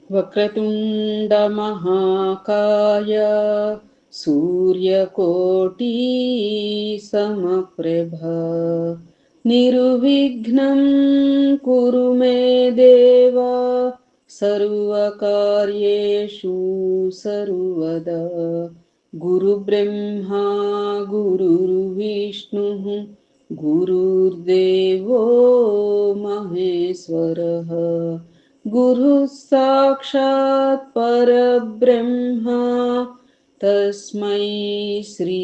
వక్రతుండ మహాకాయ సూర్యకోటి సమప్రభ నిర్విఘ్నం కురు మే దేవా సర్వకార్యేషు సర్వదా. గురు బ్రహ్మా గురుర్విష్ణు గురుర్దేవో మహేశ్వరః. గురు సాక్షాత్ పరబ్రహ్మ తస్మై శ్రీ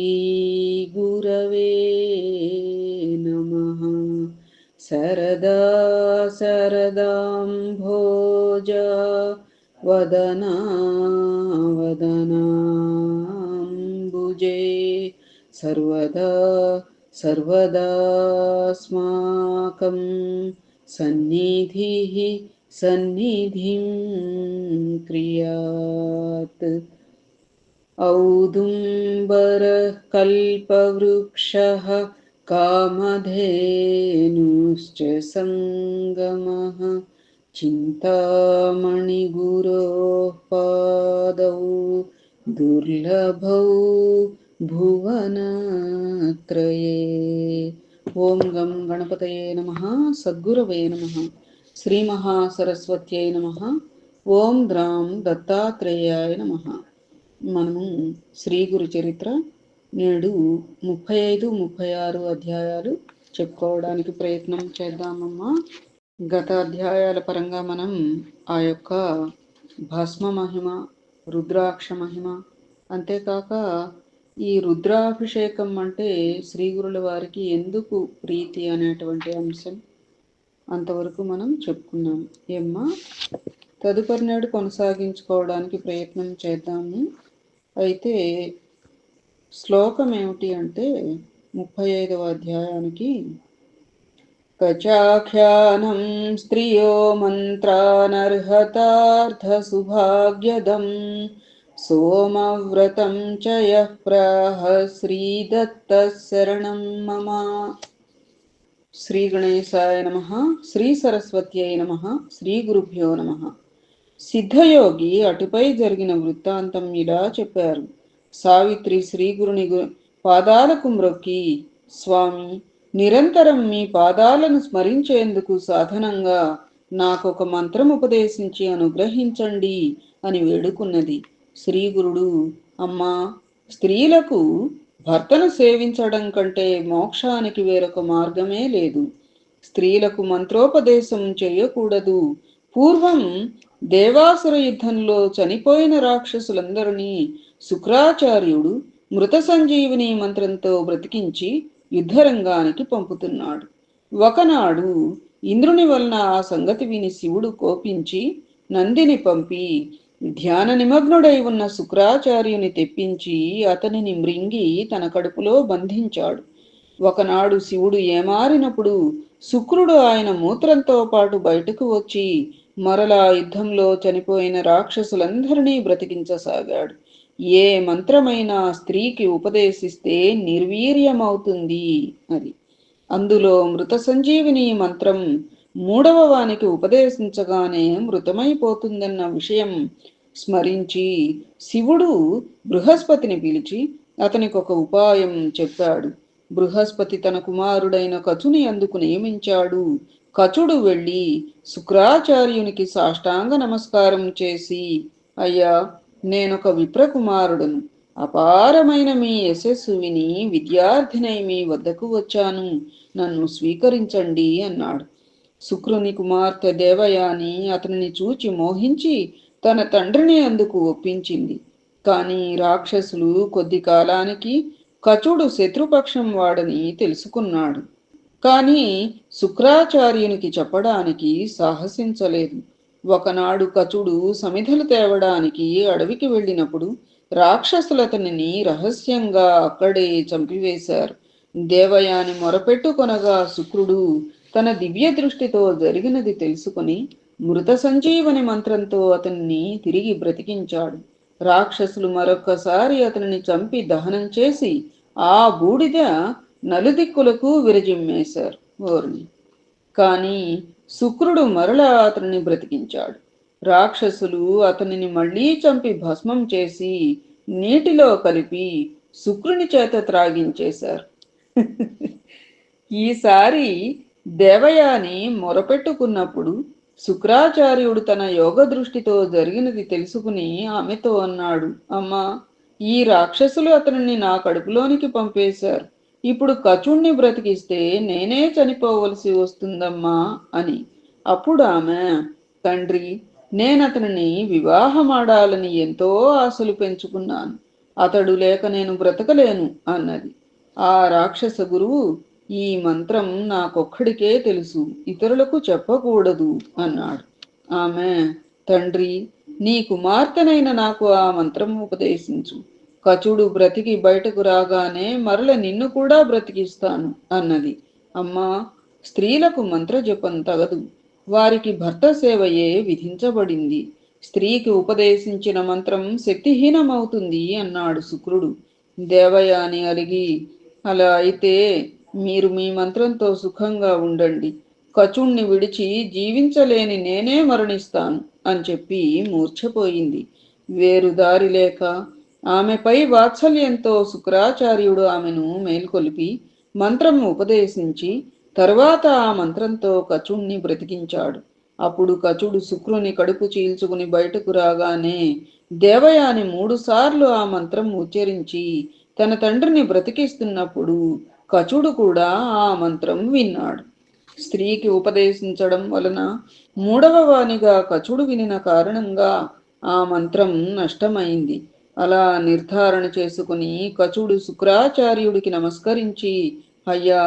గురవే నమః. శరదా శరదాంభోజ వదనా వదనాంబుజే సర్వదా సర్వదాస్మాకం సన్నిధిః సన్నిధిం క్రియాత్. ఔదుంబరః కల్పవృక్షః కామధేనుశ్చ సంగమః. చింతామణిగురోః పాదౌ దుర్లభౌ భువనత్రయే. ఓం గం గణపతయే నమః. సద్గురవే నమః. శ్రీ మహాసరస్వత్యై నమః. ఓం ద్రాం దత్తాత్రేయాయ నమః. మనము శ్రీ గురు చరిత్ర నేడు 35, 36 అధ్యాయాలు చెప్పుకోవడానికి ప్రయత్నం చేద్దామమ్మా. గత అధ్యాయాల పరంగా మనం ఆ యొక్క భస్మ మహిమ, రుద్రాక్ష మహిమ, అంతేకాక ఈ రుద్రాభిషేకం అంటే శ్రీ గురుల వారికి ఎందుకు ప్రీతి అనేటువంటి అంశం అంతవరకు మనం చెప్పుకున్నాం. ఏమ్మా, తదుపరి నాడు కొనసాగించుకోవడానికి ప్రయత్నం చేద్దాము. అయితే శ్లోకం ఏమిటి అంటే 35వ అధ్యాయానికి కచాఖ్యానం స్త్రియో మంత్రానర్హతార్థ సుభాగ్యదం సోమవ్రతం చ యః ప్రాహ శ్రీదత్త శరణం మమ. శ్రీ గణేశాయ నమః. శ్రీ సరస్వత్యై నమః. శ్రీ గురుభ్యో నమః. సిద్ధయోగి అటుపై జరిగిన వృత్తాంతం ఇలా చెప్పారు. సావిత్రి శ్రీగురుని పాదాలకు మ్రొక్కి, స్వామి, నిరంతరం మీ పాదాలను స్మరించేందుకు సాధనంగా నాకొక మంత్రం ఉపదేశించి అనుగ్రహించండి అని వేడుకున్నది. శ్రీగురుడు, అమ్మా, స్త్రీలకు భర్తను సేవించడం కంటే మోక్షానికి వేరొక మార్గమే లేదు. స్త్రీలకు మంత్రోపదేశం చేయకూడదు. పూర్వం దేవాసుర యుద్ధంలో చనిపోయిన రాక్షసులందరినీ శుక్రాచార్యుడు మృత సంజీవిని మంత్రంతో బ్రతికించి యుద్ధరంగానికి పంపుతున్నాడు. ఒకనాడు ఇంద్రుని వలన ఆ సంగతి విని శివుడు కోపించి నందిని పంపి ధ్యాన నిమగ్నుడై ఉన్న శుక్రాచార్యుని తెప్పించి అతనిని మృంగి తన కడుపులో బంధించాడు. ఒకనాడు శివుడు ఏమారినప్పుడు శుక్రుడు ఆయన మూత్రంతో పాటు బయటకు వచ్చి మరలా యుద్ధంలో చనిపోయిన రాక్షసులందరినీ బ్రతికించసాగాడు. ఏ మంత్రమైనా స్త్రీకి ఉపదేశిస్తే నిర్వీర్యమవుతుంది అది. అందులో మృత సంజీవిని మంత్రం 3వ వానికి ఉపదేశించగానే మృతమైపోతుందన్న విషయం స్మరించి శివుడు బృహస్పతిని పిలిచి అతనికి ఒక ఉపాయం చెప్పాడు. బృహస్పతి తన కుమారుడైన కచుని అందుకు నియమించాడు. కచుడు వెళ్ళి శుక్రాచార్యునికి సాష్టాంగ నమస్కారం చేసి, అయ్యా, నేనొక విప్రకుమారుడను. అపారమైన మీ యశస్సు విని విద్యార్థినై మీ వద్దకు వచ్చాను. నన్ను స్వీకరించండి అన్నాడు. శుక్రుని కుమార్తె దేవయాని అతనిని చూచి మోహించి తన తండ్రిని అందుకు ఒప్పించింది. కానీ రాక్షసులు కొద్ది కాలానికి కచుడు శత్రుపక్షం వాడని తెలుసుకున్నాడు. కానీ శుక్రాచార్యునికి చెప్పడానికి సాహసించలేదు. ఒకనాడు కచుడు సమిధలు తేవడానికి అడవికి వెళ్ళినప్పుడు రాక్షసులతనిని రహస్యంగా అక్కడే చంపివేశారు. దేవయాని మొరపెట్టుకొనగా శుక్రుడు తన దివ్య దృష్టితో జరిగినది తెలుసుకుని మృత సంజీవని మంత్రంతో అతన్ని తిరిగి బ్రతికించాడు. రాక్షసులు మరొక్కసారి అతనిని చంపి దహనం చేసి ఆ బూడిద నలుదిక్కులకు విరజిమ్మేశారు ఓర్ని. కానీ శుక్రుడు మరలా అతనిని బ్రతికించాడు. రాక్షసులు అతనిని మళ్లీ చంపి భస్మం చేసి నీటిలో కలిపి శుక్రుని చేత త్రాగించేశారు. ఈసారి దేవయాని మొరపెట్టుకున్నప్పుడు శుక్రాచార్యుడు తన యోగ దృష్టితో జరిగినది తెలుసుకుని ఆమెతో అన్నాడు, అమ్మా, ఈ రాక్షసులు అతనిని నా కడుపులోనికి పంపేశారు. ఇప్పుడు కచుణ్ణి బ్రతికిస్తే నేనే చనిపోవలసి వస్తుందమ్మా అని. అప్పుడు ఆమె, తండ్రి, నేనతనిని వివాహమాడాలని ఎంతో ఆశలు పెంచుకున్నాను. అతడు లేక నేను బ్రతకలేను అన్నది. ఆ రాక్షస గురువు, ఈ మంత్రం నాకొక్కడికే తెలుసు, ఇతరులకు చెప్పకూడదు అన్నాడు. ఆమె, తండ్రి, నీ కుమార్తెనైన నాకు ఆ మంత్రం ఉపదేశించు. కచుడు బ్రతికి బయటకు రాగానే మరల నిన్ను కూడా బ్రతికిస్తాను అన్నది. అమ్మా, స్త్రీలకు మంత్రజపం తగదు. వారికి భర్త సేవయే విధించబడింది. స్త్రీకి ఉపదేశించిన మంత్రం శక్తిహీనమవుతుంది అన్నాడు శుక్రుడు. దేవయాని అలిగి, అలా అయితే మీరు మీ మంత్రంతో సుఖంగా ఉండండి. కచుణ్ణి విడిచి జీవించలేని నేనే మరణిస్తాను అని చెప్పి మూర్ఛపోయింది. వేరు దారి లేక ఆమెపై వాత్సల్యంతో శుక్రాచార్యుడు ఆమెను మేల్కొలిపి మంత్రం ఉపదేశించి తరువాత ఆ మంత్రంతో కచుణ్ణి బ్రతికించాడు. అప్పుడు కచుడు శుక్రుని కడుపు చీల్చుకుని బయటకు రాగానే దేవయాని 3 సార్లు ఆ మంత్రం ఉచ్చరించి తన తండ్రిని బ్రతికిస్తున్నప్పుడు కచుడు కూడా ఆ మంత్రం విన్నాడు. స్త్రీకి ఉపదేశించడం వలన 3వ వానిగా కచుడు వినిన కారణంగా ఆ మంత్రం నష్టమైంది. అలా నిర్ధారణ చేసుకుని కచుడు శుక్రాచార్యుడికి నమస్కరించి, అయ్యా,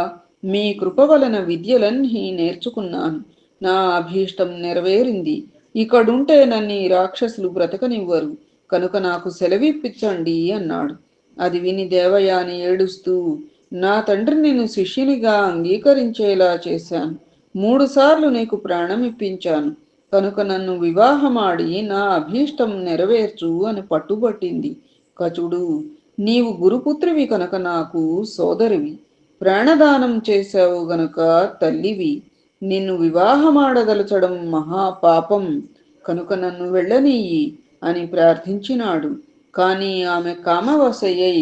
మీ కృప వలన విద్యలన్నీ నేర్చుకున్నాను. నా అభీష్టం నెరవేరింది. ఇక్కడుంటే నన్ను ఈ రాక్షసులు బ్రతకనివ్వరు. కనుక నాకు సెలవిప్పించండి అన్నాడు. అది విని దేవయాని ఏడుస్తూ, నా తండ్రి నిన్ను శిష్యునిగా అంగీకరించేలా చేశాను. 3 సార్లు నీకు ప్రాణం ఇప్పించాను. కనుక నన్ను వివాహమాడి నా అభీష్టం నెరవేర్చు అని పట్టుబట్టింది. కచుడు, నీవు గురుపుత్రివి కనుక నాకు సోదరివి. ప్రాణదానం చేశావు గనుక తల్లివి. నిన్ను వివాహమాడదలచడం మహాపాపం. కనుక నన్ను వెళ్ళనీయి అని ప్రార్థించినాడు. కాని ఆమె కామవశయ్యై,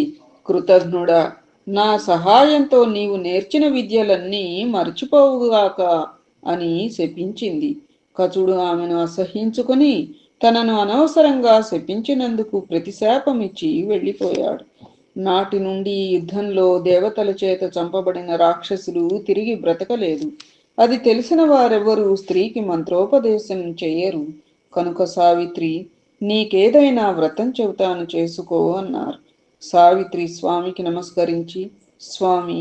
కృతజ్ఞుడా, నా సహాయంతో నీవు నేర్చిన విద్యలన్నీ మర్చిపోవుగాక అని శపించింది. కచుడు ఆమెను అసహ్యించుకొని తనను అనవసరంగా శపించినందుకు ప్రతిశాపమిచ్చి వెళ్ళిపోయాడు. నాటి నుండి యుద్ధంలో దేవతల చేత చంపబడిన రాక్షసులు తిరిగి బ్రతకలేదు. అది తెలిసిన వారెవరూ స్త్రీకి మంత్రోపదేశం చేయరు. కనుక సావిత్రి, నీకేదైనా వ్రతం చెబుతాను, చేసుకో అన్నారు. సావిత్రి స్వామికి నమస్కరించి, స్వామి,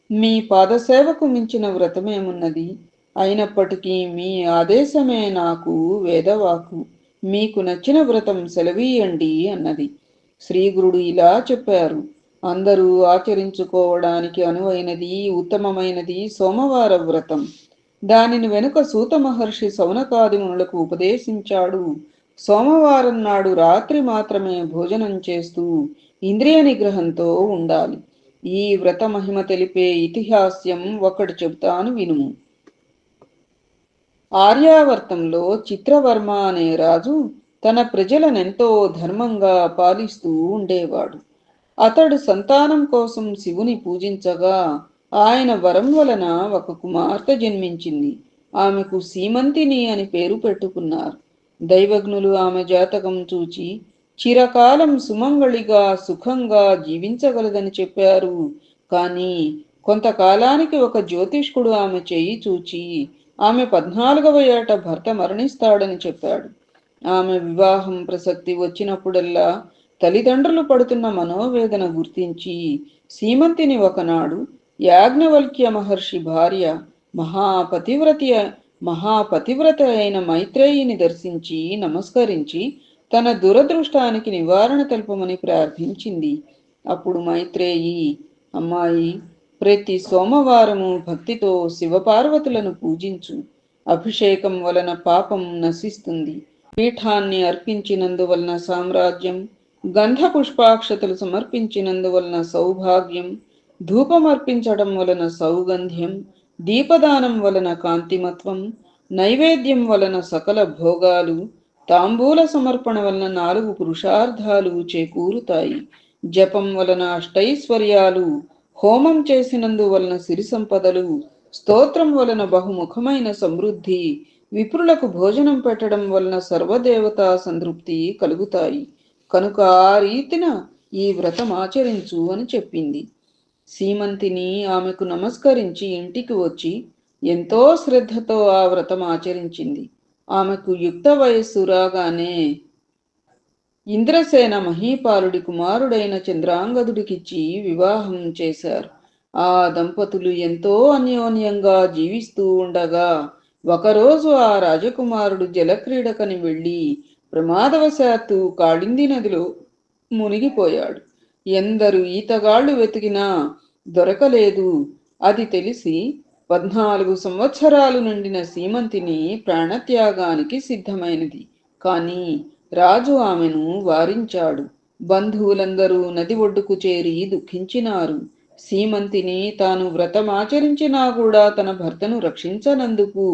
మీ పాదసేవకు మించిన వ్రతమేమున్నది? అయినప్పటికీ మీ ఆదేశమే నాకు వేదవాకు. మీకు నచ్చిన వ్రతం సెలవీయండి అన్నది. శ్రీగురుడు ఇలా చెప్పారు, అందరూ ఆచరించుకోవడానికి అనువైనది, ఉత్తమమైనది సోమవార వ్రతం. దానిని వెనుక సూత మహర్షి సౌనకాది మునులకు ఉపదేశించాడు. సోమవారం నాడు రాత్రి మాత్రమే భోజనం చేస్తూ ఇంద్రియ నిగ్రహంతో ఉండాలి. ఈ వ్రత మహిమ తెలిపే ఇతిహాస్యం ఒకటి చెబుతాను, వినుము. ఆర్యావర్తంలో చిత్రవర్మ అనే రాజు తన ప్రజలనెంతో ధర్మంగా పాలిస్తూ ఉండేవాడు. అతడు సంతానం కోసం శివుని పూజించగా ఆయన వరం వలన ఒక కుమార్తె జన్మించింది. ఆమెకు సీమంతిని అని పేరు పెట్టుకున్నారు. దైవజ్ఞులు ఆమె జాతకం చూచి చిరకాలం సుమంగళిగా సుఖంగా జీవించగలదని చెప్పారు. కానీ కొంతకాలానికి ఒక జ్యోతిష్కుడు ఆమె చెయ్యి చూచి ఆమె 14వ ఏట భర్త మరణిస్తాడని చెప్పాడు. ఆమె వివాహం ప్రసక్తి వచ్చినప్పుడల్లా తల్లిదండ్రులు పడుతున్న మనోవేదన గుర్తించి సీమంతిని ఒకనాడు యాజ్ఞవల్క్య మహర్షి భార్య మహాపతివ్రత అయిన మైత్రేయిని దర్శించి నమస్కరించి తన దురదృష్టానికి నివారణ తెలపమని ప్రార్థించింది. అప్పుడు మైత్రేయి, అమ్మాయి, ప్రతి సోమవారము భక్తితో శివపార్వతులను పూజించు. అభిషేకం వలన పాపం నశిస్తుంది. పీఠాన్ని అర్పించినందువలన సామ్రాజ్యం, గంధ పుష్పాక్షతలు సమర్పించినందువలన సౌభాగ్యం, ధూపమర్పించడం వలన సౌగంధ్యం, దీపదానం వలన కాంతిమత్వం, నైవేద్యం వలన సకల భోగాలు, తాంబూల సమర్పణ వలన 4 పురుషార్థాలు చేకూరుతాయి. జపం వలన అష్టైశ్వర్యాలు, హోమం చేసినందువలన సిరి సంపదలు, స్తోత్రం వలన బహుముఖమైన సమృద్ధి, విప్రులకు భోజనం పెట్టడం వలన సర్వదేవతా సంతృప్తి కలుగుతాయి. కనుక ఆ రీతిన ఈ వ్రతం ఆచరించు అని చెప్పింది. సీమంతిని ఆమెకు నమస్కరించి ఇంటికి వచ్చి ఎంతో శ్రద్ధతో ఆ వ్రతం ఆచరించింది. ఆమెకు యుక్త వయస్సు రాగానే ఇంద్రసేన మహీపాలుడి కుమారుడైన చంద్రాంగదుడికిచ్చి వివాహం చేశారు. ఆ దంపతులు ఎంతో అన్యోన్యంగా జీవిస్తూ ఉండగా ఒకరోజు ఆ రాజకుమారుడు జలక్రీడకని వెళ్ళి ప్రమాదవశాత్తు కాళింది నదిలో మునిగిపోయాడు. ఎందరు ఈతగాళ్లు వెతికినా దొరకలేదు. అది తెలిసి 14 సంవత్సరాలు నిండిన సీమంతిని ప్రాణత్యాగానికి సిద్ధమైనది. కాని రాజు ఆమెను వారించాడు. బంధువులందరూ నది ఒడ్డుకు చేరి దుఃఖించినారు. సీమంతిని తాను వ్రతమాచరించినా కూడా తన భర్తను రక్షించనందుకు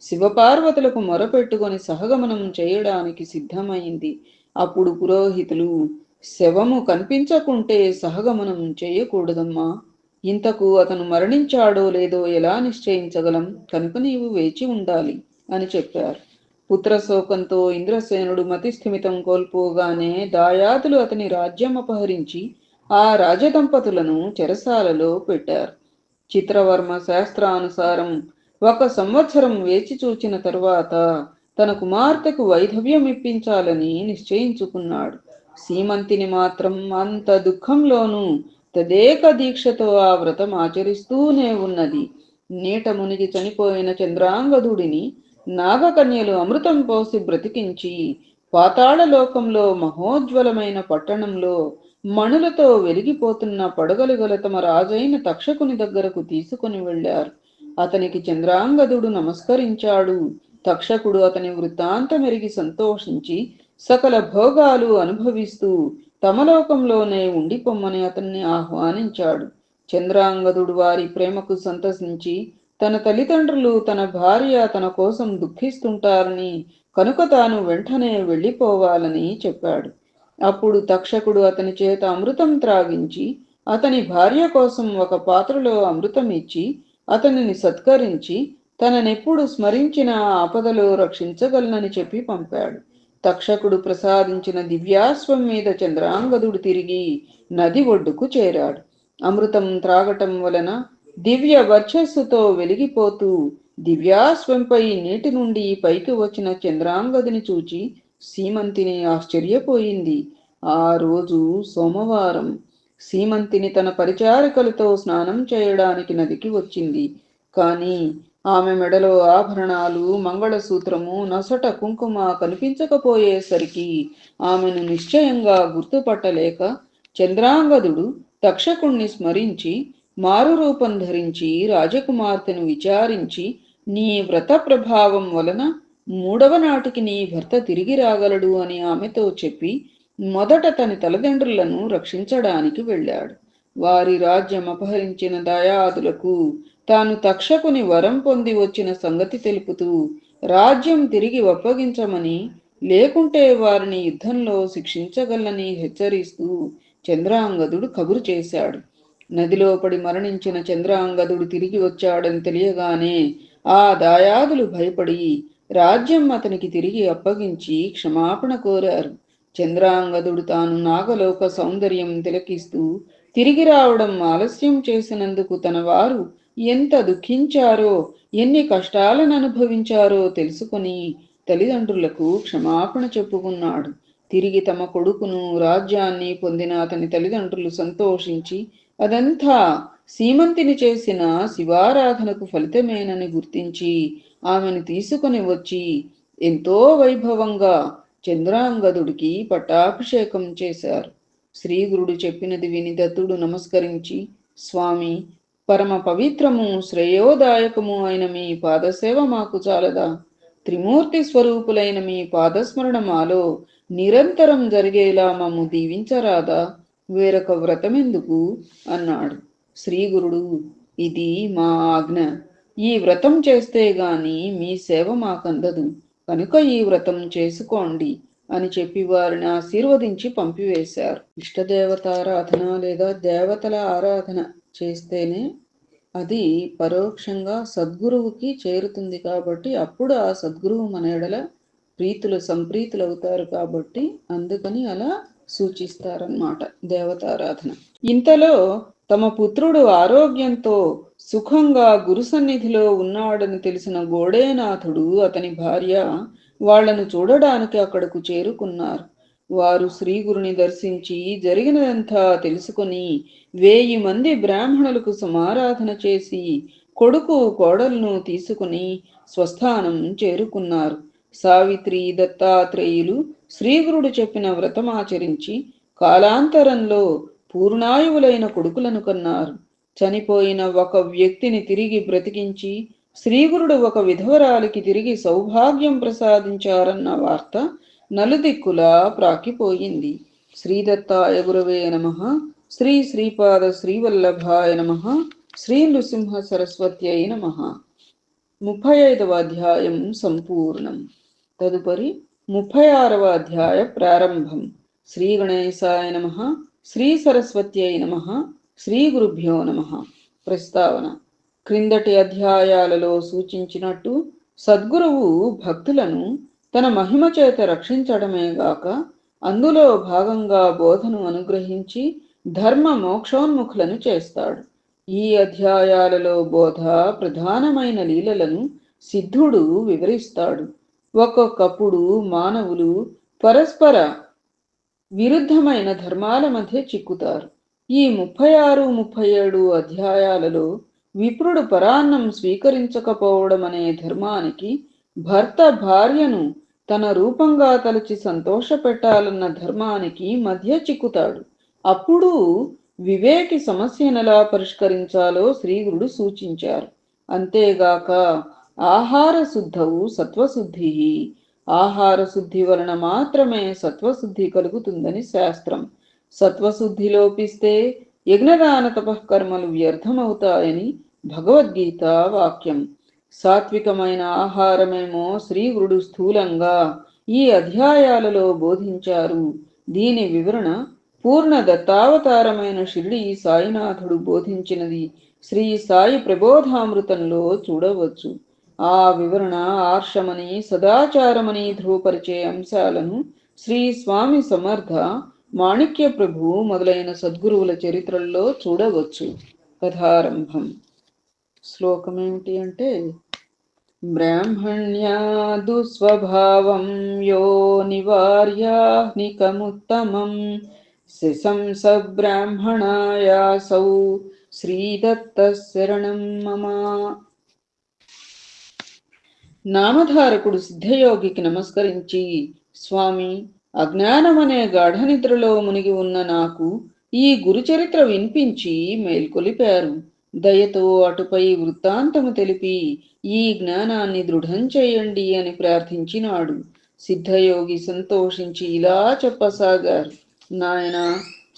శివపార్వతులకు మొరపెట్టుకొని సహగమనం చేయడానికి సిద్ధమైంది. అప్పుడు పురోహితులు, శవము కనిపించకుంటే సహగమనం చేయకూడదమ్మా. ఇంతకు అతను మరణించాడో లేదో ఎలా నిశ్చయించగలం? కనుక నీవు వేచి ఉండాలి అని చెప్పారు. పుత్రశోకంతో ఇంద్రసేనుడు మతిస్థిమితం కోల్పోగానే దాయాదులు అతని రాజ్యం అపహరించి ఆ రాజదంపతులను చెరసాలలో పెట్టారు. చిత్రవర్మ శాస్త్రానుసారం 1 సంవత్సరం వేచి చూచిన తరువాత తన కుమార్తెకు వైధవ్యం ఇప్పించాలని నిశ్చయించుకున్నాడు. సీమంతిని మాత్రం అంత దుఃఖంలోనూ తదేక దీక్షతో ఆ వ్రతం ఆచరిస్తూనే ఉన్నది. నీట మునిగి చనిపోయిన చంద్రాంగదుడిని నాగకన్యలు అమృతం పోసి బ్రతికించి పాతాళలోకంలో మహోజ్వలమైన పట్టణంలో మణులతో వెలిగిపోతున్న పడగలు గల తమ రాజైన తక్షకుని దగ్గరకు తీసుకుని వెళ్ళారు. అతనికి చంద్రాంగదుడు నమస్కరించాడు. తక్షకుడు అతని వృత్తాంతమెరిగి సంతోషించి సకల భోగాలు అనుభవిస్తూ తమ లోకంలోనే ఉండిపోమ్మని అతన్ని ఆహ్వానించాడు. చంద్రాంగదుడు వారి ప్రేమకు సంతసించి తన తల్లిదండ్రులు తన భార్య తన కోసం దుఃఖిస్తుంటారని, కనుక తాను వెంటనే వెళ్ళిపోవాలని చెప్పాడు. అప్పుడు తక్షకుడు అతని చేత అమృతం త్రాగించి అతని భార్య కోసం ఒక పాత్రలో అమృతం ఇచ్చి అతనిని సత్కరించి తననెప్పుడు స్మరించిన ఆపదలో రక్షించగలనని చెప్పి పంపాడు. తక్షకుడు ప్రసాదించిన దివ్యాశ్వం మీద చంద్రాంగదుడు తిరిగి నది ఒడ్డుకు చేరాడు. అమృతం త్రాగటం వలన దివ్య వర్చస్సుతో వెలిగిపోతూ దివ్యాశ్వంపై నీటి నుండి పైకి వచ్చిన చంద్రాంగదుని చూచి సీమంతిని ఆశ్చర్యపోయింది. ఆ రోజు సోమవారం. సీమంతిని తన పరిచారికలతో స్నానం చేయడానికి నదికి వచ్చింది. కానీ ఆమె మెడలో ఆభరణాలు, మంగళసూత్రము, నొసట కుంకుమ కనిపించకపోయేసరికి ఆమెను నిశ్చయంగా గుర్తుపట్టలేక చంద్రాంగదుడు తక్షకుణ్ణి స్మరించి మారు రూపం ధరించి రాజకుమార్తెను విచారించి, నీ వ్రత ప్రభావం వలన 3వ నాటికి నీ భర్త తిరిగి రాగలడు అని ఆమెతో చెప్పి మొదట తన తల్లిదండ్రులను రక్షించడానికి వెళ్ళాడు. వారి రాజ్యం అపహరించిన దాయాదులకు తాను తక్షకుని వరం పొంది వచ్చిన సంగతి తెలుపుతూ రాజ్యం తిరిగి అప్పగించమని, లేకుంటే వారిని యుద్ధంలో శిక్షించగలని హెచ్చరిస్తూ చంద్రాంగదుడు కబురు చేశాడు. నదిలో పడి మరణించిన చంద్రాంగదుడు తిరిగి వచ్చాడని తెలియగానే ఆ దాయాదులు భయపడి రాజ్యం అతనికి తిరిగి అప్పగించి క్షమాపణ కోరారు. చంద్రాంగదుడు తాను నాగలోక సౌందర్యం తిలకిస్తూ తిరిగి రావడం ఆలస్యం చేసినందుకు తన వారు ఎంత దుఃఖించారో, ఎన్ని కష్టాలను అనుభవించారో తెలుసుకుని తల్లిదండ్రులకు క్షమాపణ చెప్పుకున్నాడు. తిరిగి తమ కొడుకును రాజ్యాన్ని పొందిన అతని తల్లిదండ్రులు సంతోషించి అదంతా సీమంతిని చేసిన శివారాధనకు ఫలితమేనని గుర్తించి ఆమెను తీసుకుని వచ్చి ఎంతో వైభవంగా చంద్రాంగదుడికి పట్టాభిషేకం చేశారు. శ్రీగురుడు చెప్పినది విని దత్తుడు నమస్కరించి, స్వామి, పరమ పవిత్రము శ్రేయోదాయకము అయిన మీ పాదసేవ మాకు చాలదా? త్రిమూర్తి స్వరూపులైన మీ పాదస్మరణ మాలో నిరంతరం జరిగేలా మమ్ము దీవించరాదా? వేరొక వ్రతమెందుకు అన్నాడు. శ్రీగురుడు, ఇది మా ఆజ్ఞ. ఈ వ్రతం చేస్తే గాని మీ సేవ మాకందదు. కనుక ఈ వ్రతం చేసుకోండి అని చెప్పి వారిని ఆశీర్వదించి పంపివేశారు. ఇష్టదేవతారాధన లేదా దేవతల ఆరాధన చేస్తేనే అది పరోక్షంగా సద్గురువుకి చేరుతుంది కాబట్టి అప్పుడు ఆ సద్గురువు మన ఎడల సంప్రీతులు అవుతారు కాబట్టి అందుకని అలా సూచిస్తారన్నమాట దేవతారాధన. ఇంతలో తమ పుత్రుడు ఆరోగ్యంతో సుఖంగా గురు సన్నిధిలో ఉన్నాడని తెలిసిన గోడేనాథుడు అతని భార్య వాళ్లను చూడడానికి అక్కడకు చేరుకున్నారు. వారు శ్రీగురుని దర్శించి జరిగినదంతా తెలుసుకొని 1000 మంది బ్రాహ్మణులకు సమారాధన చేసి కొడుకు కోడలను తీసుకుని స్వస్థానం చేరుకున్నారు. సావిత్రి దత్తాత్రేయులు శ్రీగురుడు చెప్పిన వ్రతమాచరించి కాలాంతరంలో పూర్ణాయువులైన కొడుకులను కన్నారు. చనిపోయిన ఒక వ్యక్తిని తిరిగి బ్రతికించి శ్రీగురుడు ఒక విధవరాలికి తిరిగి సౌభాగ్యం ప్రసాదించారన్న వార్త నలుదిక్కులా ప్రాకిపోయింది. శ్రీదత్తాయ గురవే నమః. శ్రీ శ్రీపాద శ్రీవల్లభాయ నమః. శ్రీ నృసింహ సరస్వత్యై నమః. 35వ అధ్యాయం సంపూర్ణం. తదుపరి 36వ అధ్యాయ ప్రారంభం. శ్రీ గణేశాయ నమః. శ్రీ సరస్వత్యై నమః. శ్రీ గురుభ్యో నమః. ప్రస్తావన. క్రిందటి అధ్యాయాలలో సూచించినట్టు సద్గురువు భక్తులను తన మహిమ చేత రక్షించడమే గాక అందులో భాగంగా బోధను అనుగ్రహించి ధర్మ మోక్షోన్ముఖులను చేస్తాడు. ఈ అధ్యాయాలలో బోధ ప్రధానమైన లీలలను సిద్ధుడు వివరిస్తాడు. ఒక్కొక్కప్పుడు మానవులు పరస్పర విరుద్ధమైన ధర్మాల మధ్య చిక్కుతారు. ఈ 36, 37 అధ్యాయాలలో విప్రుడు పరాన్నం స్వీకరించకపోవడం అనే ధర్మానికి, భర్త భార్యను తన రూపంగా తలచి సంతోషపెట్టాలన్న ధర్మానికి మధ్య చిక్కుతాడు. అప్పుడు వివేకి సమస్యనెలా పరిష్కరించాలో శ్రీగురుడు సూచించారు. అంతేగాక ఆహార శుద్ధవు సత్వశుద్ధి, ఆహార శుద్ధి వలన మాత్రమే సత్వశుద్ధి కలుగుతుందని శాస్త్రం. సత్వశుద్ధి లోపిస్తే యజ్ఞదాన తపఃకర్మలు వ్యర్థమవుతాయని భగవద్గీత వాక్యం. సాత్వికమైన ఆహారమేమో శ్రీగురుడు స్థూలంగా ఈ అధ్యాయాలలో బోధించారు. దీని వివరణ పూర్ణ దత్తావతారమైన షిరిడి సాయినాథుడు బోధించినది శ్రీ సాయి ప్రబోధామృతంలో చూడవచ్చు. ఆ వివరణ ఆర్షమని సదాచారమని ధృవపరిచే అంశాలను శ్రీ స్వామి సమర్థ, మాణిక్య ప్రభు మొదలైన సద్గురువుల చరిత్రల్లో చూడవచ్చు. కథారంభం. శ్లోకం ఏమిటి అంటే, బ్రాహ్మణ్యాదు స్వభావం యో నివార్యాహ్నికముత్తమం శిశంస బ్రాహ్మణాయాసౌ శ్రీదత్త శరణం మమ. నామధారకుడు సిద్ధయోగికి నమస్కరించి, స్వామి, అజ్ఞానమనే గాఢనిద్రలో మునిగి ఉన్న నాకు ఈ గురుచరిత్ర వినిపించి మేల్కొలిపారు. దయతో అటుపై వృత్తాంతము తెలిపి ఈ జ్ఞానాన్ని దృఢం చేయండి అని ప్రార్థించినాడు. సిద్ధయోగి సంతోషించి ఇలా చెప్పసాగారు. నాయన,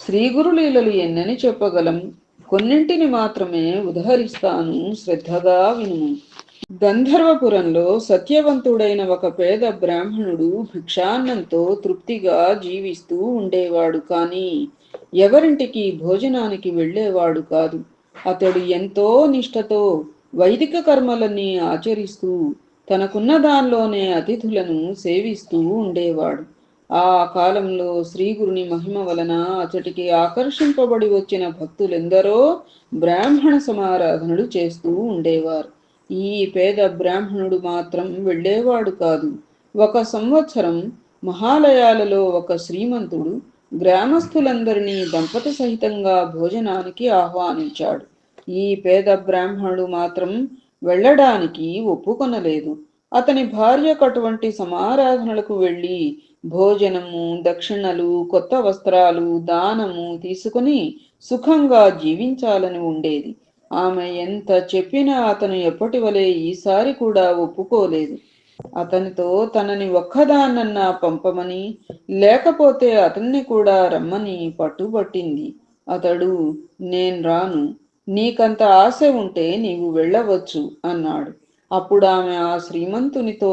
శ్రీగురులీలలు ఎన్నని చెప్పగలం, కొన్నింటిని మాత్రమే ఉదహరిస్తాను, శ్రద్ధగా వినుము. గంధర్వపురంలో సత్యవంతుడైన ఒక పేద బ్రాహ్మణుడు భిక్షాన్నంతో తృప్తిగా జీవిస్తూ ఉండేవాడు. కానీ ఎవరింటికి భోజనానికి వెళ్ళేవాడు కాదు. అతడు ఎంతో నిష్ఠతో వైదిక కర్మలన్నీ ఆచరిస్తూ తనకున్న దానిలోనే అతిథులను సేవిస్తూ ఉండేవాడు. ఆ కాలంలో శ్రీగురుని మహిమ వలన అతడికి ఆకర్షింపబడి వచ్చిన భక్తులెందరో బ్రాహ్మణ సమారాధనలు చేస్తూ ఉండేవారు. ఈ పేద బ్రాహ్మణుడు మాత్రం వెళ్ళేవాడు కాదు. ఒక సంవత్సరం మహాలయాలలో ఒక శ్రీమంతుడు గ్రామస్తులందరినీ దంపతి సహితంగా భోజనానికి ఆహ్వానించాడు. ఈ పేద బ్రాహ్మణుడు మాత్రం వెళ్ళడానికి ఒప్పుకొనలేదు. అతని భార్యకు అటువంటి సమారాధనలకు వెళ్ళి భోజనము, దక్షిణలు, కొత్త వస్త్రాలు, దానము తీసుకుని సుఖంగా జీవించాలని ఉండేది. ఆమె ఎంత చెప్పినా అతను ఎప్పటి వలె ఈసారి కూడా ఒప్పుకోలేదు. అతనితో తనని ఒక్కదాన్నన్నా పంపమని, లేకపోతే అతన్ని కూడా రమ్మని పట్టుబట్టింది. అతడు, నేను రాను, నీకంత ఆశ ఉంటే నీవు వెళ్ళవచ్చు అన్నాడు. అప్పుడు ఆమె ఆ శ్రీమంతునితో,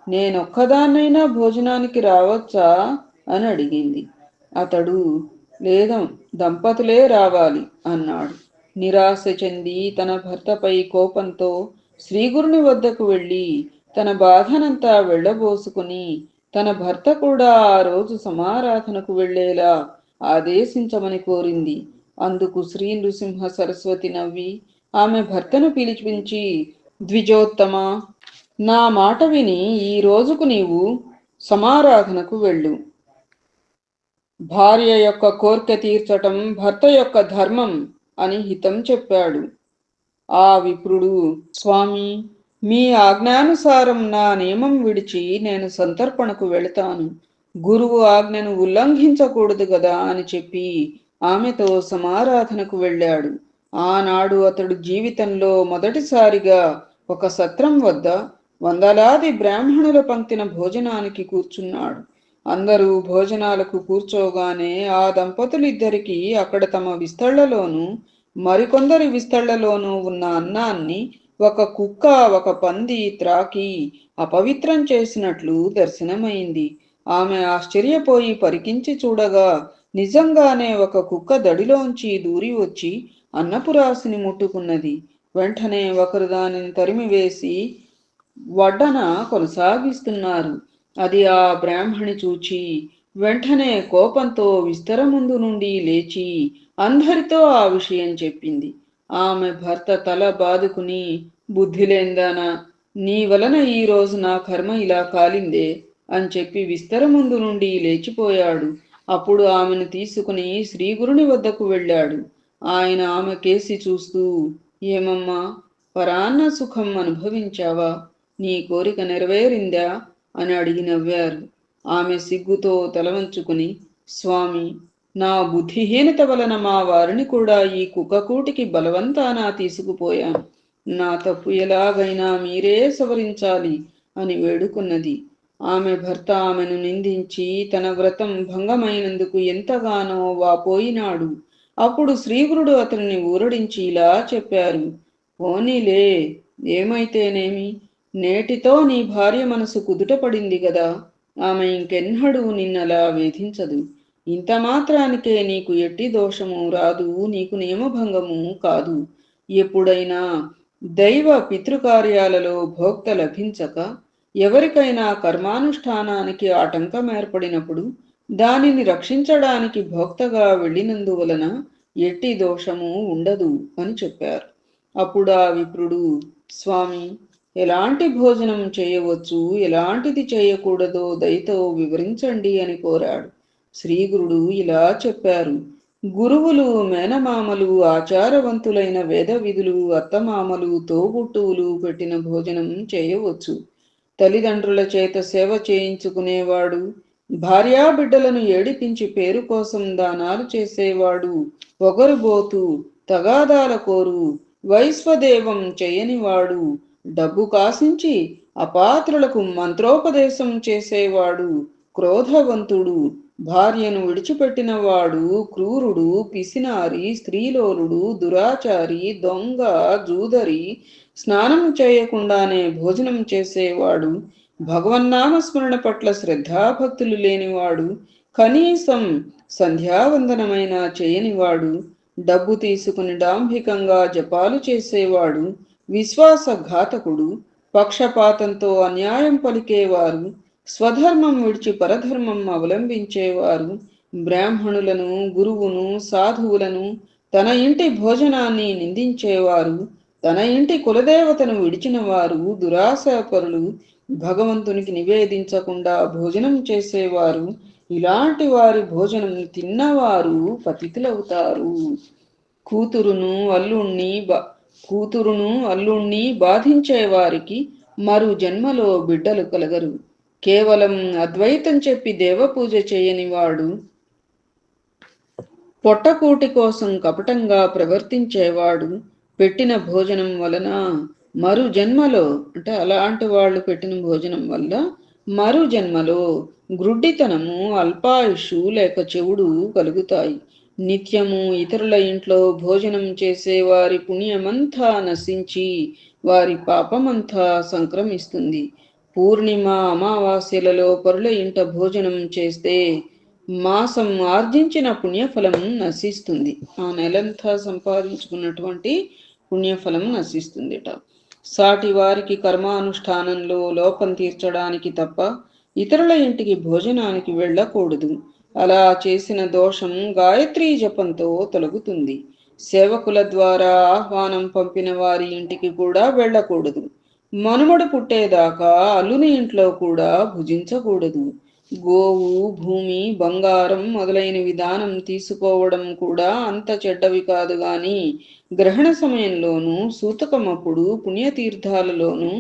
నేనొక్కదాన్నైనా భోజనానికి రావచ్చా అని అడిగింది. అతడు లేదా దంపతులే రావాలి అన్నాడు. నిరాశ చెంది తన భర్తపై కోపంతో శ్రీగురుని వద్దకు వెళ్ళి తన బాధనంతా వెళ్ళబోసుకుని తన భర్త కూడా ఆ రోజు సమారాధనకు వెళ్ళేలా ఆదేశించమని కోరింది. అందుకు శ్రీ నృసింహ సరస్వతి నవ్వి ఆమె భర్తను పిలిపించి, ద్విజోత్తమ, నా మాట విని ఈ రోజుకు నీవు సమారాధనకు వెళ్ళు. భార్య యొక్క కోర్కె తీర్చటం భర్త యొక్క ధర్మం అని హితం చెప్పాడు. ఆ విప్రుడు, స్వామి, మీ ఆజ్ఞానుసారం నా నియమం విడిచి నేను సంతర్పణకు వెళతాను. గురువు ఆజ్ఞను ఉల్లంఘించకూడదు కదా అని చెప్పి ఆమెతో సమారాధనకు వెళ్ళాడు. ఆనాడు అతడు జీవితంలో మొదటిసారిగా ఒక సత్రం వద్ద వందలాది బ్రాహ్మణుల పంక్తిన భోజనానికి కూర్చున్నాడు. అందరూ భోజనాలకు కూర్చోగానే ఆ దంపతులిద్దరికీ అక్కడ తమ విస్తళ్లలోనూ మరికొందరి విస్తళ్లలోనూ ఉన్న అన్నాన్ని ఒక కుక్క ఒక పంది త్రాకి అపవిత్రం చేసినట్లు దర్శనమైంది. ఆమె ఆశ్చర్యపోయి పరికించి చూడగా నిజంగానే ఒక కుక్క దడిలోంచి దూరి వచ్చి అన్నపురాశిని ముట్టుకున్నది. వెంటనే ఒకరు దానిని తరిమివేసి వడ్డన కొనసాగిస్తున్నారు. అది ఆ బ్రాహ్మణి చూచి వెంటనే కోపంతో విస్తరముందు నుండి లేచి అందరితో ఆ విషయం చెప్పింది. ఆమె భర్త తల బాదుకుని, బుద్ధిలేందానా, నీ వలన ఈ రోజు నా కర్మ ఇలా కాలిందే అని చెప్పి విస్తరముందు నుండి లేచిపోయాడు. అప్పుడు ఆమెను తీసుకుని శ్రీగురుని వద్దకు వెళ్ళాడు. ఆయన ఆమె కేసి చూస్తూ, ఏమమ్మా, పరాన్న సుఖం అనుభవించావా? నీ కోరిక నెరవేరిందా అని అడిగి నవ్వారు. ఆమె సిగ్గుతో తలవంచుకుని, స్వామి, నా బుద్ధిహీనత వలన మా వారిని కూడా ఈ కుక్కకూటికి బలవంతాన తీసుకుపోయాను. నా తప్పు ఎలాగైనా మీరే సవరించాలి అని వేడుకున్నది. ఆమె భర్త ఆమెను నిందించి తన వ్రతం భంగమైనందుకు ఎంతగానో వాపోయినాడు. అప్పుడు శ్రీగురుడు అతనిని ఊరడించి ఇలా చెప్పారు, పోనీలే, ఏమైతేనేమి, నేటితో నీ భార్య మనసు కుదుటపడింది గదా, ఆమె ఇంకెన్నడూ నిన్నలా వేధించదు. ఇంత మాత్రానికే నీకు ఎట్టి దోషము రాదు, నీకు నియమభంగము కాదు. ఎప్పుడైనా దైవ పితృకార్యాలలో భోక్త లభించక ఎవరికైనా కర్మానుష్ఠానానికి ఆటంకం ఏర్పడినప్పుడు దానిని రక్షించడానికి భోక్తగా వెళ్ళినందువలన ఎట్టి దోషము ఉండదు అని చెప్పారు. అప్పుడు ఆ విప్రుడు, స్వామి, ఎలాంటి భోజనం చేయవచ్చు, ఎలాంటిది చేయకూడదో దయతో వివరించండి అని కోరాడు. శ్రీగురుడు ఇలా చెప్పారు, గురువులు, మేనమామలు, ఆచారవంతులైన వేద విధులు, అత్తమామలు, తోబుట్టువులు పెట్టిన భోజనం చేయవచ్చు. తల్లిదండ్రుల చేత సేవ చేయించుకునేవాడు, భార్యాబిడ్డలను ఏడిపించి పేరు కోసం దానాలు చేసేవాడు, పొగరుబోతు, తగాదాల కోరు, వైశ్వదేవం చేయనివాడు, డబ్బు కాసించి అపాత్రులకు మంత్రోపదేశం చేసేవాడు, క్రోధవంతుడు, భార్యను విడిచిపెట్టినవాడు, క్రూరుడు, పిసినారి, స్త్రీలోలుడు, దురాచారి, దొంగ, జూదరి, స్నానం చేయకుండానే భోజనం చేసేవాడు, భగవన్నామస్మరణ పట్ల శ్రద్ధాభక్తులు లేనివాడు, కనీసం సంధ్యావందనమైన చేయనివాడు, డబ్బు తీసుకుని డాంభికంగా జపాలు చేసేవాడు, విశ్వాసఘాతకుడు, పక్షపాతంతో అన్యాయం పలికేవారు, స్వధర్మం విడిచి పరధర్మం అవలంబించేవారు, బ్రాహ్మణులను, గురువును, సాధువులను, తన ఇంటి భోజనాన్ని నిందించేవారు, తన ఇంటి కులదేవతను విడిచినవారు, దురాశాపరులు, భగవంతునికి నివేదించకుండా భోజనం చేసేవారు, ఇలాంటి వారి భోజనం తిన్నవారు పతితులవుతారు. కూతురును అల్లుణ్ణి బాధించే వారికి మరు జన్మలో బిడ్డలు కలగరు. కేవలం అద్వైతం చెప్పి దేవపూజ చేయనివాడు, పొట్టకూటి కోసం కపటంగా ప్రవర్తించేవాడు పెట్టిన భోజనం వలన మరు జన్మలో, అంటే అలాంటి వాళ్ళు పెట్టిన భోజనం వల్ల మరు జన్మలో గ్రుడ్డితనము, అల్పాయుషు లేక చెవుడు కలుగుతాయి. నిత్యము ఇతరుల ఇంట్లో భోజనం చేసే వారి పుణ్యమంతా నశించి వారి పాపమంతా సంక్రమిస్తుంది. పూర్ణిమ అమావాస్యలలో పరుల ఇంట భోజనం చేస్తే మాసం ఆర్జించిన పుణ్యఫలం నశిస్తుంది. ఆ నెలంతా సంపాదించుకున్నటువంటి పుణ్యఫలం నశిస్తుందిట. సాటి వారికి కర్మానుష్ఠానంలో లోపం తీర్చడానికి తప్ప ఇతరుల ఇంటికి భోజనానికి వెళ్ళకూడదు. అలా చేసిన దోషం గాయత్రీ జపంతో తొలగుతుంది. సేవకుల ద్వారా ఆహ్వానం పంపిన వారి ఇంటికి కూడా వెళ్ళకూడదు. మనుమడు పుట్టేదాకా అల్లుని ఇంట్లో కూడా భుజించకూడదు. గోవు, భూమి, బంగారం మొదలైనవి దానం తీసుకోవడం కూడా అంత చెడ్డవి కాదు గాని గ్రహణ సమయంలోనూ సూతకమప్పుడు పుణ్యతీర్థాలలోనూ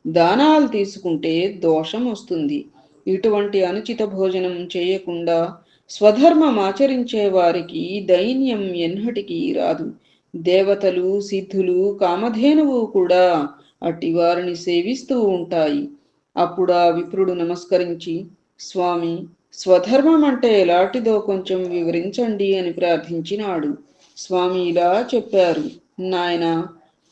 దానాలు తీసుకుంటే దోషం వస్తుంది. ఇటువంటి అనుచిత భోజనం చేయకుండా స్వధర్మం ఆచరించే వారికి దైన్యం ఎన్నటికీ రాదు. దేవతలు, సిద్ధులు, కామధేనువు కూడా అట్టి వారిని సేవిస్తూ ఉంటాయి. అప్పుడు ఆ విప్రుడు నమస్కరించి, స్వామి, స్వధర్మం అంటే ఎలాంటిదో కొంచెం వివరించండి అని ప్రార్థించినాడు. స్వామి ఇలా చెప్పారు, నాయనా,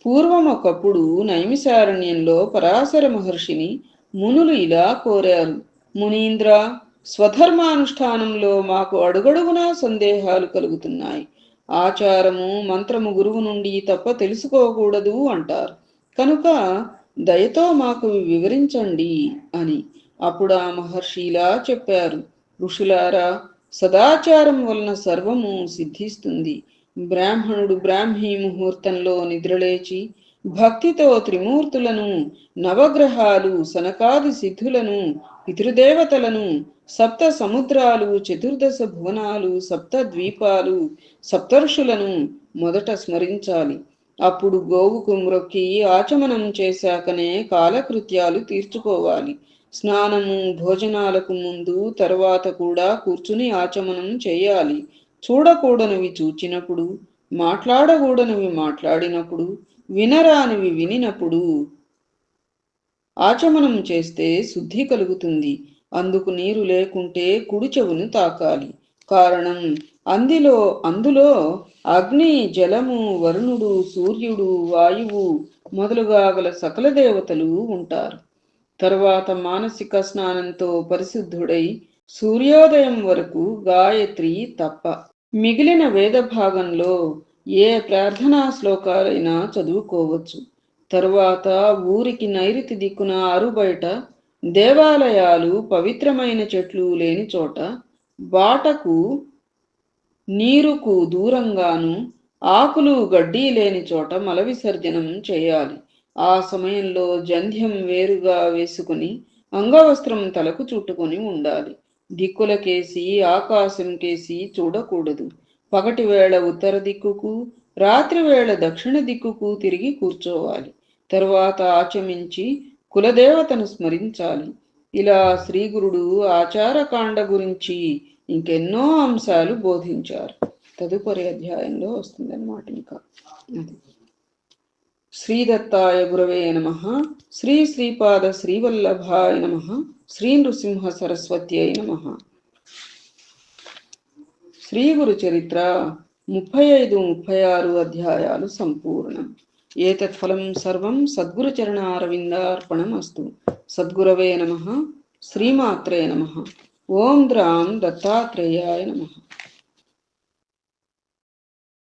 పూర్వం ఒకప్పుడు నైమిసారణ్యంలో పరాశర మహర్షిని మునులు ఇలా కోరారు, మునీంద్ర, స్వధర్మానుష్ఠానంలో మాకు అడుగడుగునా సందేహాలు కలుగుతున్నాయి. ఆచారము, మంత్రము గురువు నుండి తప్ప తెలుసుకోకూడదు అంటారు. కనుక దయతో మాకు వివరించండి అని. అప్పుడు ఆ మహర్షి ఇలా చెప్పారు, ఋషులారా, సదాచారం వలన సర్వము సిద్ధిస్తుంది. బ్రాహ్మణుడు బ్రాహ్మీ ముహూర్తంలో నిద్రలేచి భక్తితో త్రిమూర్తులను, నవగ్రహాలు, సనకాది సిద్ధులను, పితృదేవతలను, సప్త సముద్రాలు, చతుర్దశ భువనాలు, సప్త ద్వీపాలు, సప్తర్షులను మొదట స్మరించాలి. అప్పుడు గోవుకు మ్రొక్కి ఆచమనం చేశాకనే కాలకృత్యాలు తీర్చుకోవాలి. స్నానము, భోజనాలకు ముందు తర్వాత కూడా కూర్చుని ఆచమనం చేయాలి. చూడకూడనివి చూచినప్పుడు, మాట్లాడకూడనివి మాట్లాడినప్పుడు, వినరానివి వినినప్పుడు ఆచమనం చేస్తే శుద్ధి కలుగుతుంది. అందుకు నీరు లేకుంటే కుడి చెవును తాకాలి. కారణం అందులో అగ్ని, జలము, వరుణుడు, సూర్యుడు, వాయువు మొదలుగా గల సకల దేవతలు ఉంటారు. తర్వాత మానసిక స్నానంతో పరిశుద్ధుడై సూర్యోదయం వరకు గాయత్రి తప్ప మిగిలిన వేద భాగంలో ఏ ప్రార్థనా శ్లోకాలైనా చదువుకోవచ్చు. తరువాత ఊరికి నైరుతి దిక్కున ఆరుబయట దేవాలయాలు, పవిత్రమైన చెట్లు లేని చోట, బాటకు నీరుకు దూరంగాను ఆకులు, గడ్డి లేని చోట మల విసర్జనం చేయాలి. ఆ సమయంలో జంధ్యం వేరుగా వేసుకుని అంగవస్త్రం తలకు చుట్టుకొని ఉండాలి. దిక్కులకేసి, ఆకాశం కేసి చూడకూడదు. పగటి వేళ ఉత్తర దిక్కుకు, రాత్రి వేళ దక్షిణ దిక్కుకు తిరిగి కూర్చోవాలి. తరువాత ఆచమించి కులదేవతను స్మరించాలి. ఇలా శ్రీగురుడు ఆచారకాండ గురించి ఇంకెన్నో అంశాలు బోధించారు. తదుపరి అధ్యాయంలో వస్తుందన్నమాట. ఇంకా అది శ్రీదత్తాయ గురవే నమః. శ్రీ శ్రీపాద శ్రీవల్లభాయ నమః. శ్రీ నృసింహ సరస్వత్యై నమః. శ్రీ గురు చరిత్ర 35, 36 అధ్యాయాలు సంపూర్ణం. ఏతత్ఫలం సర్వం సద్గురు చరణారవిందార్పణం అస్తు. సద్గురవే నమః. శ్రీమాత్రే నమః. ఓం ద్రాం దత్తాత్రేయాయ నమః.